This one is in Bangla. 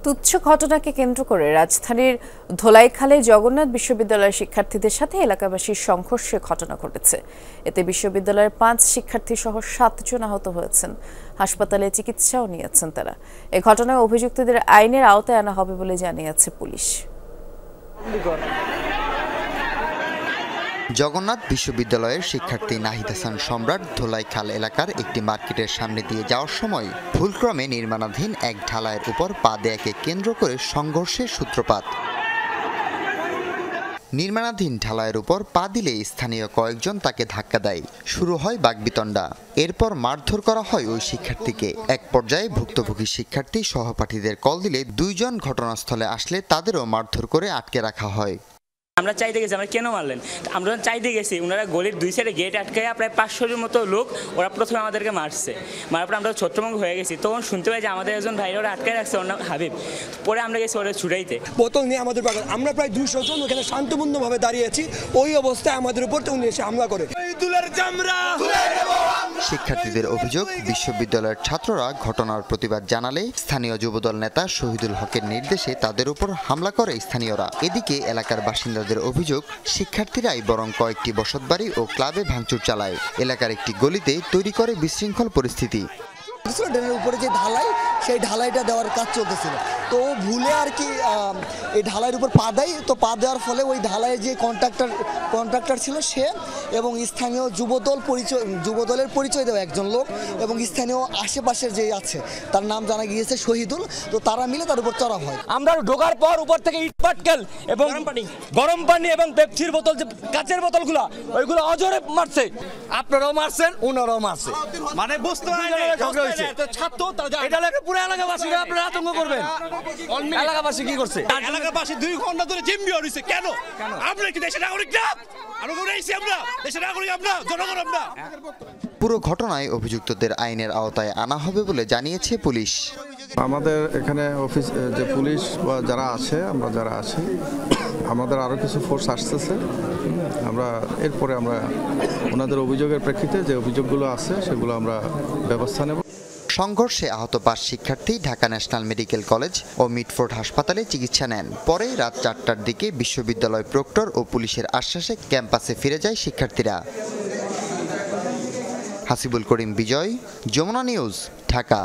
তুচ্ছ ঘটনাকে কেন্দ্র করে রাজধানীর ধোলাইখালে জগন্নাথ বিশ্ববিদ্যালয়ের শিক্ষার্থীদের সাথে এলাকাবাসীর সংঘর্ষের ঘটনা ঘটেছে। এতে বিশ্ববিদ্যালয়ের 5 শিক্ষার্থী সহ 7 জন আহত হয়েছেন। হাসপাতালে চিকিৎসাও নিয়েছেন তারা। এ ঘটনায় অভিযুক্তদের আইনের আওতায় আনা হবে বলে জানিয়েছে পুলিশ। জগন্নাথ বিশ্ববিদ্যালয়ের শিক্ষার্থী নাহিদ হাসান সম্রাট ধোলাইখাল এলাকার একটি মার্কেটের সামনে দিয়ে যাওয়ার সময় ভুলক্রমে নির্মাণাধীন এক ঢালাইয়ের উপর পা দেয়াকে কেন্দ্র করে সংঘর্ষের সূত্রপাত। নির্মাণাধীন ঢালাইয়ের উপর পা দিলে স্থানীয় কয়েকজন তাকে ধাক্কা দেয়। শুরু হয় বাকবিতণ্ডা। এরপর মারধর করা হয় ওই শিক্ষার্থীকে। এক পর্যায়ে ভুক্তভোগী শিক্ষার্থী সহপাঠীদের কল দিলে 2 জন ঘটনাস্থলে আসলে তাদেরও মারধর করে আটকে রাখা হয়। আমরা চাইতে গেছি, আমরা কেন মারলেন? আমরা চাইতে গেছি, ওনারা গলির 2 সাইডে গেট আটকায় প্রায় 500-এর মতো লোক ওরা প্রথমে আমাদেরকে মারছে। মারার পর আমরা ছত্রভঙ্গ হয়ে গেছি। তখন শুনতে পাই যে আমাদের একজন ভাইরা ওরা আটকায় রাখছে, ওর নাম হাবিব। পরে আমরা গেছি ওরা ছুটাইতে। বোতল নিয়ে আমাদের আমরা প্রায় 200 জন ওখানে শান্তপূর্ণভাবে দাঁড়িয়েছি। ওই অবস্থায় আমাদের উপর উনি এসে হামলা করে। শিক্ষার্থীদের অভিযোগ, বিশ্ববিদ্যালয়ের ছাত্ররা ঘটনার প্রতিবাদ জানালে স্থানীয় যুবদল নেতা শহীদুল হকের নির্দেশে তাদের উপর হামলা করে স্থানীয়রা। এদিকে এলাকার বাসিন্দাদের অভিযোগ, শিক্ষার্থীরাই বরং কয়েকটি বসতবাড়ি ও ক্লাবে ভাঙচুর চালায়। এলাকার একটি গলিতে তৈরি করে বিশৃঙ্খল পরিস্থিতি। ড্রেনের উপরে যে ঢালাই, সেই ঢালাইটা দেওয়ার কাজ চলতেছিল। তো ভুলে আর কি এই ঢালাইয়ের উপর পা দেয়। তো পা দেওয়ার ফলে ওই ঢালাইয়ের যে কন্ট্রাক্টর ছিল সে এবং স্থানীয় যুবদলের পরিচয় দেওয়া একজন লোক এবং স্থানীয় আশেপাশের যে আছে তার নাম জানা গিয়েছে শহীদুল। তো তারা মিলে তার উপর চড়া হয়। আমরা ঢোকার পর উপর থেকে ইট পাটকেল এবং গরম পানি এবং পেপসির বোতল, যে কাচের বোতলগুলো, ওইগুলো অজরে মারছে। আপনারাও মারছেন, ওনারাও মারছে। মানে বুঝতে পুরো এলাকাবাসীরা আপনারা আতঙ্ক করবেন। এলাকাবাসী কি করছে? এলাকাবাসী 2 ঘন্টা ধরে জিম্মি হইছে। কেন? আমরা কি দেশের নাগরিক না? আমরা দেশের নাগরিক, আমরা জনগণ। আমরা পুরো ঘটনায় অভিযুক্তদের আইনের আওতায় আনা হবে বলে জানিয়েছে পুলিশ। আমাদের এখানে অফিস যে পুলিশ বা যারা আছে, আমরা যারা আছি, আমাদের আরও কিছু ফোর্স আসতেছে। এরপরে আমরা ওনাদের অভিযোগের প্রেক্ষিতে যে অভিযোগগুলো আছে সেগুলো আমরা ব্যবস্থা নেব। সংঘর্ষে আহত 5 শিক্ষার্থী ঢাকা ন্যাশনাল মেডিকেল কলেজ ও মিটফোর্ড হাসপাতালে চিকিৎসা নেন। পরে রাত 4টার দিকে বিশ্ববিদ্যালয় প্রক্টর ও পুলিশের আশ্বাসে ক্যাম্পাসে ফিরে যায় শিক্ষার্থীরা। হাসিবুল করিম বিজয়, যমুনা নিউজ, ঢাকা।